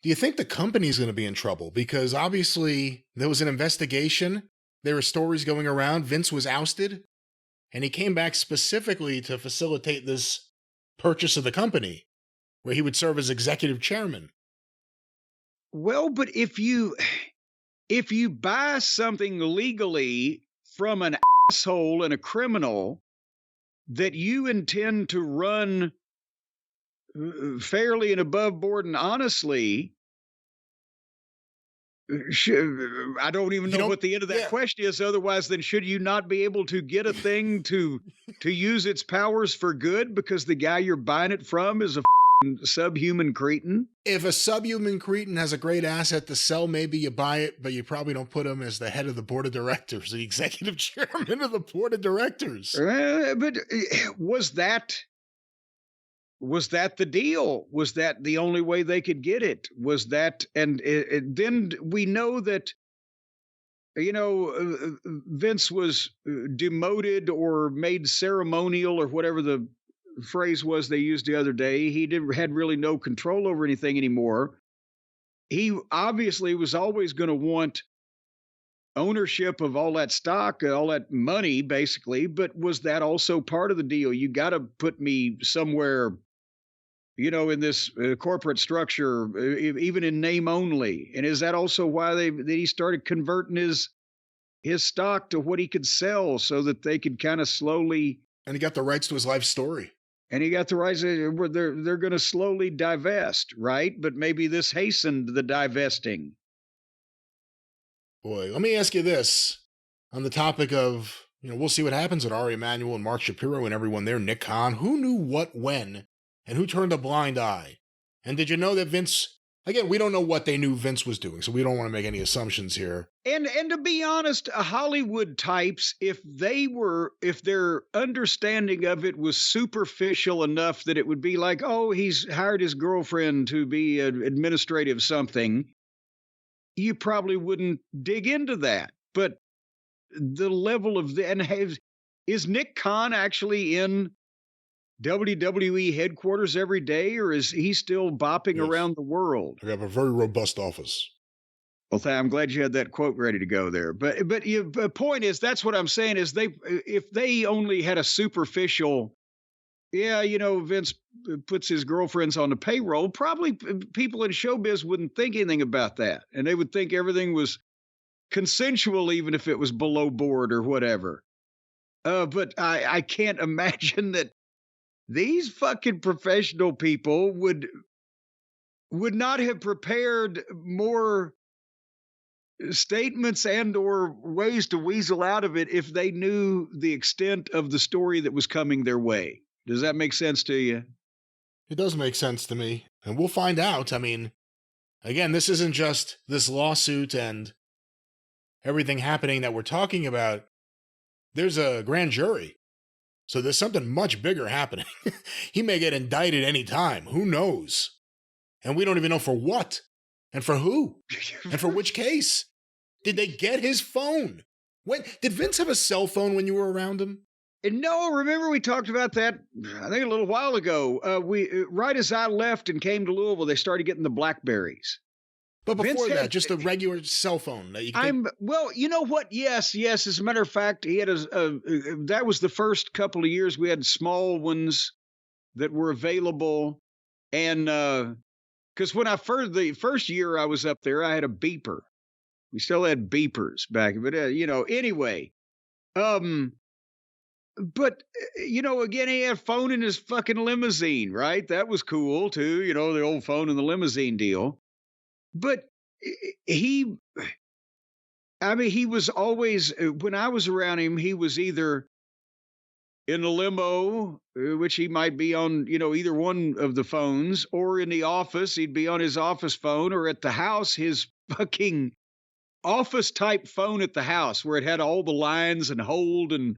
Do you think the company's going to be in trouble? Because obviously there was an investigation. There were stories going around. Vince was ousted, and he came back specifically to facilitate this purchase of the company, where he would serve as executive chairman. Well, but if you buy something legally from an asshole and a criminal that you intend to run fairly and above board and honestly, I don't even know what the end of that question is. Otherwise, then should you not be able to get a thing to use its powers for good because the guy you're buying it from is a subhuman cretin? If a subhuman cretin has a great asset to sell, maybe you buy it, but you probably don't put him as the head of the board of directors, the executive chairman of the board of directors. But was that the deal? Was that the only way they could get it? Was that, and then we know that, Vince was demoted or made ceremonial or whatever the phrase was they used the other day. He had really no control over anything anymore. He obviously was always going to want ownership of all that stock, all that money, basically. But was that also part of the deal? You got to put me somewhere, in this corporate structure, even in name only. And is that also why that he started converting his stock to what he could sell so that they could kind of slowly. And he got the rights to his life story. And he got the rights. They're going to slowly divest, right? But maybe this hastened the divesting. Boy, let me ask you this on the topic of, we'll see what happens at Ari Emanuel and Mark Shapiro and everyone there, Nick Khan. Who knew what, when, and who turned a blind eye? And did you know that Vince, again, we don't know what they knew Vince was doing, so we don't want to make any assumptions here. And to be honest, Hollywood types, if their understanding of it was superficial enough that it would be like, oh, he's hired his girlfriend to be an administrative something, you probably wouldn't dig into that. But the level of is Nick Khan actually in WWE headquarters every day, or is he still bopping around the world? We have a very robust office. Well, I'm glad you had that quote ready to go there. But the point is, that's what I'm saying is if they only had a superficial, Vince puts his girlfriends on the payroll, probably people in showbiz wouldn't think anything about that. And they would think everything was consensual, even if it was below board or whatever. But I can't imagine that these fucking professional people would not have prepared more statements and or ways to weasel out of it if they knew the extent of the story that was coming their way. Does that make sense to you? It does make sense to me. And we'll find out. I mean, again, this isn't just this lawsuit and everything happening that we're talking about. There's a grand jury. So there's something much bigger happening. He may get indicted any time. Who knows? And we don't even know for what. And for who? And for which case? Did they get his phone? When did Vince have a cell phone when you were around him? No, remember we talked about that, I think a little while ago. Right as I left and came to Louisville, they started getting the Blackberries. But before that, just a regular cell phone that you could well, you know what? Yes. As a matter of fact, he had that was the first couple of years we had small ones that were available. And because when the first year I was up there, I had a beeper. We still had beepers back, but anyway. But, again, he had a phone in his fucking limousine, right? That was cool, too. The old phone in the limousine deal. But he was always, when I was around him, he was either in the limo, which he might be on, either one of the phones, or in the office, he'd be on his office phone, or at the house, his fucking office type phone at the house where it had all the lines and hold and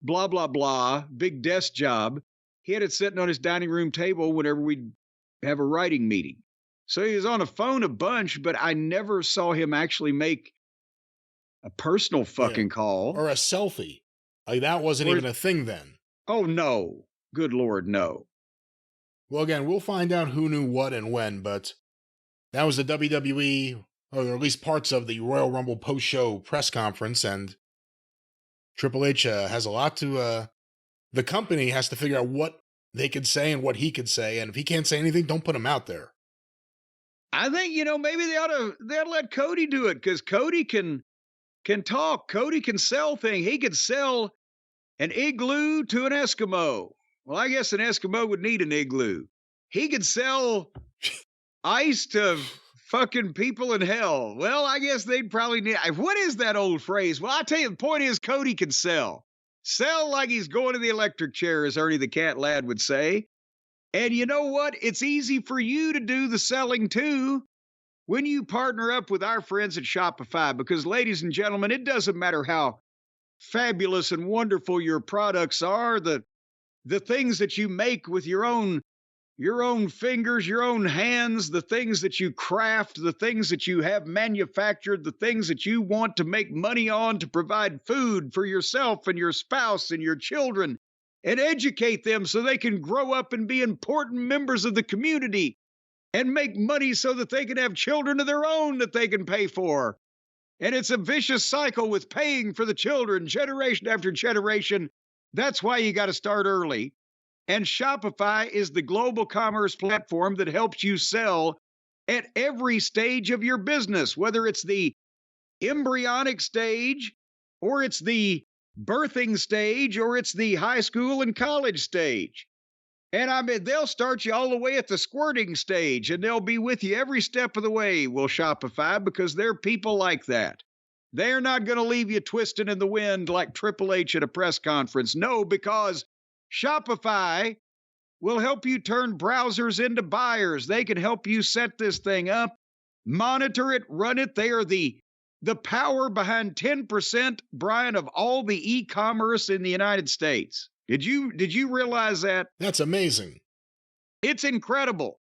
blah, blah, blah, big desk job. He had it sitting on his dining room table whenever we'd have a writing meeting. So he was on a phone a bunch, but I never saw him actually make a personal fucking call. Or a selfie. Like that wasn't even a thing then. Oh, no. Good Lord, no. Well, again, we'll find out who knew what and when, but That was the WWE, or at least parts of the Royal Rumble post-show press conference, and Triple H has a lot to, the company has to figure out what they could say and what he could say, and if he can't say anything, don't put him out there. I think, maybe they ought to let Cody do it, because Cody can talk. Cody can sell things. He could sell an igloo to an Eskimo. Well, I guess an Eskimo would need an igloo. He could sell ice to fucking people in hell. Well, I guess they'd probably need. What is that old phrase? Well, I tell you, the point is Cody can sell. Sell like he's going to the electric chair, as Ernie the Cat Lad would say. And you know what? It's easy for you to do the selling too when you partner up with our friends at Shopify, because, ladies and gentlemen, it doesn't matter how fabulous and wonderful your products are, the things that you make with your own fingers, your own hands, the things that you craft, the things that you have manufactured, the things that you want to make money on to provide food for yourself and your spouse and your children, and educate them so they can grow up and be important members of the community and make money so that they can have children of their own that they can pay for. And it's a vicious cycle with paying for the children generation after generation. That's why you got to start early. And Shopify is the global commerce platform that helps you sell at every stage of your business, whether it's the embryonic stage, or it's the birthing stage, or it's the high school and college stage. And I mean, they'll start you all the way at the squirting stage, and they'll be with you every step of the way, will Shopify, because they're people like that. They're not going to leave you twisting in the wind like Triple H at a press conference. No, because Shopify will help you turn browsers into buyers. They can help you set this thing up, monitor it, run it. They are the power behind 10%, Brian, of all the e-commerce in the United States. Did you realize that? That's amazing. It's incredible.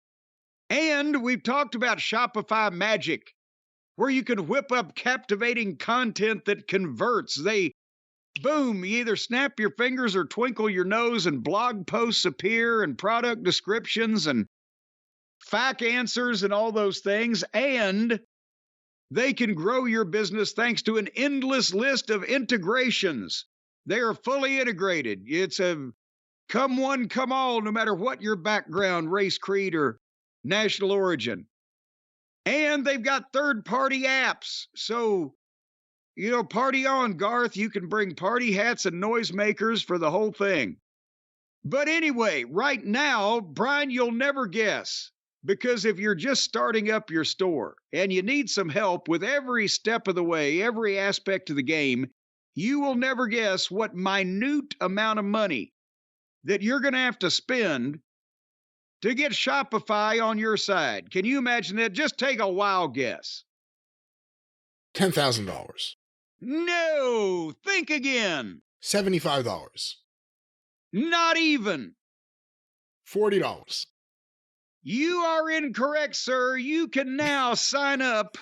And we've talked about Shopify Magic, where you can whip up captivating content that converts. Boom, you either snap your fingers or twinkle your nose and blog posts appear and product descriptions and fact answers and all those things. And they can grow your business thanks to an endless list of integrations. They are fully integrated. It's a come one, come all, no matter what your background, race, creed, or national origin. And they've got third-party apps. So, party on, Garth. You can bring party hats and noisemakers for the whole thing. But anyway, right now, Brian, you'll never guess. Because if you're just starting up your store and you need some help with every step of the way, every aspect of the game, you will never guess what minute amount of money that you're going to have to spend to get Shopify on your side. Can you imagine that? Just take a wild guess. $10,000. No, think again. $75. Not even. $40. You are incorrect, sir. You can now sign up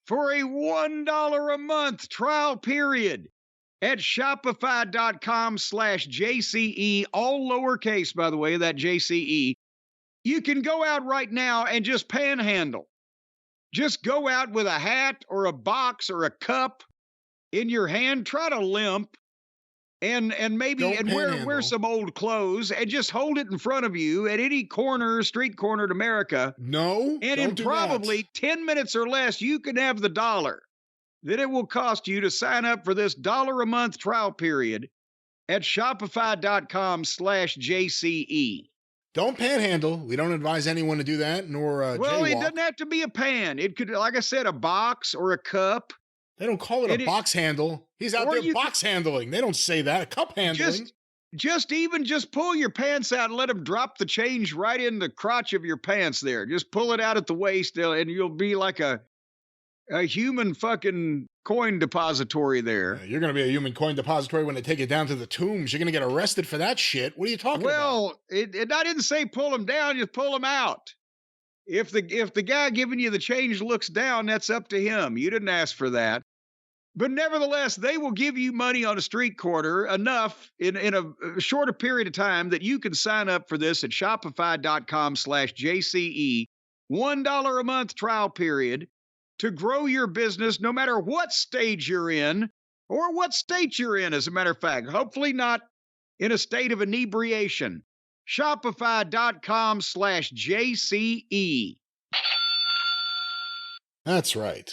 for a $1 a month trial period at shopify.com/JCE, all lowercase, by the way, that JCE. You can go out right now and just panhandle. Just go out with a hat or a box or a cup in your hand, try to limp, and maybe wear some old clothes, and just hold it in front of you at any street corner in America. No, and in probably 10 minutes or less, you can have the dollar that it will cost you to sign up for this $1 a month trial period at shopify.com/JCE. Don't panhandle. We don't advise anyone to do that, nor well, jaywalk. It doesn't have to be a pan. It could, like I said, a box or a cup. They don't call it a box handle. He's out there box handling. They don't say that. A cup handling. Just pull your pants out and let them drop the change right in the crotch of your pants there. Just pull it out at the waist, and you'll be like a human fucking coin depository there. You're going to be a human coin depository when they take it down to the tombs. You're going to get arrested for that shit. What are you talking about? Well, I didn't say pull them down, just pull them out. If the guy giving you the change looks down, that's up to him. You didn't ask for that. But nevertheless, they will give you money on a street corner enough in a shorter period of time that you can sign up for this at shopify.com/JCE $1 a month trial period to grow your business no matter what stage you're in or what state you're in, as a matter of fact. Hopefully not in a state of inebriation. Shopify.com/JCE. That's right.